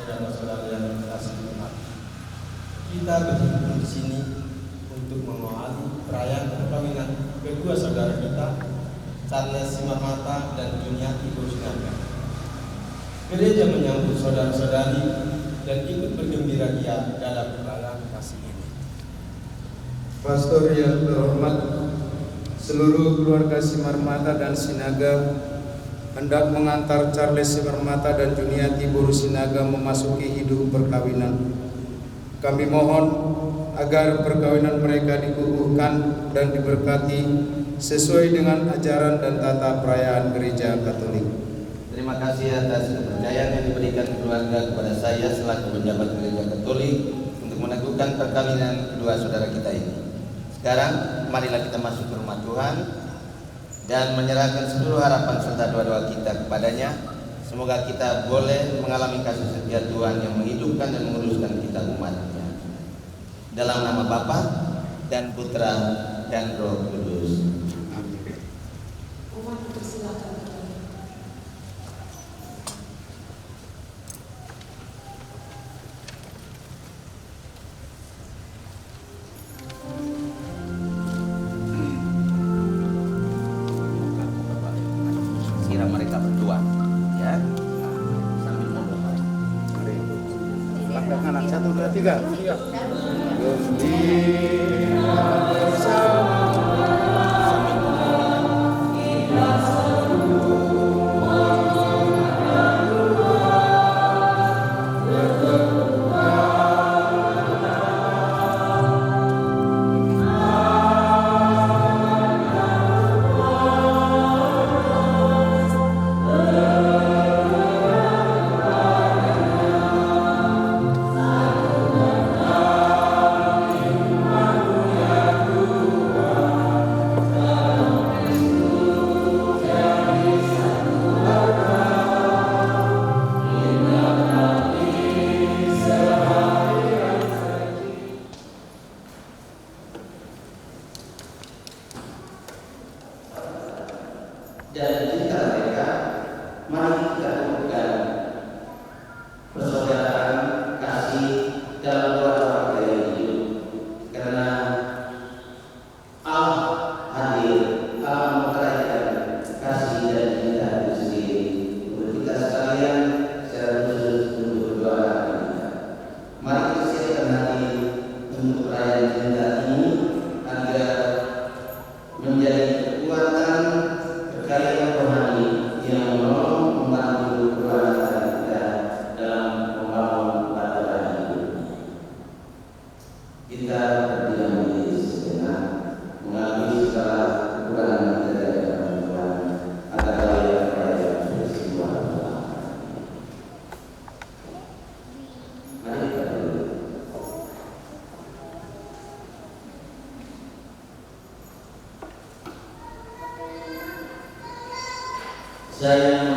saudara-saudara yang dikasihi Tuhan. Kita berkumpul di sini untuk mengawali perayaan perkawinan kedua saudara kita, Charles Simarmata dan Juniati Bosnaga. Gereja menyambut saudara-saudari dan ikut bergembira ria dalam perayaan kasih ini. Pastor yang terhormat, seluruh keluarga Simarmata dan Sinaga hendak mengantar Charles Simarmata dan Juniati Borusinaga memasuki hidup perkawinan. Kami mohon agar perkawinan mereka dikukuhkan dan diberkati sesuai dengan ajaran dan tata perayaan Gereja Katolik. Terima kasih atas kepercayaan yang diberikan keluarga kepada saya selaku pejabat Gereja Katolik untuk meneguhkan perkawinan kedua saudara kita ini. Sekarang marilah kita masuk ke rumah Tuhan dan menyerahkan seluruh harapan serta doa-doa kita kepadanya. Semoga kita boleh mengalami kasih setia Tuhan yang menghidupkan dan menguruskan kita umatnya. Dalam nama Bapa dan Putra dan Roh Kudus. Amin. Umat persilakan. Siram mereka berdua, ya. Sambil berdoa. Mari. Langkah kanan 1, 2, 3. Gembira bersama. Dan kita mereka, mari kita temukan persaudaraan kasih dalam doa yang hidup. Karena Allah hadir, Allah mengerahkan kasih dan cinta itu sendiri untuk kita sekalian secara khusus untuk berdoa kita. Mari kita siapkan hati untuk perayaan cinta ini agar menjadi kekuatan kekayaan rohani yang menolong membantu keluarga kita dalam membangun bahtera hidup. Kita berdiam diri sejenak, mengakui segala kekurangan kita dari Tuhan agar layak perayaan peristiwa Tuhan. Mari kita dulu. Saya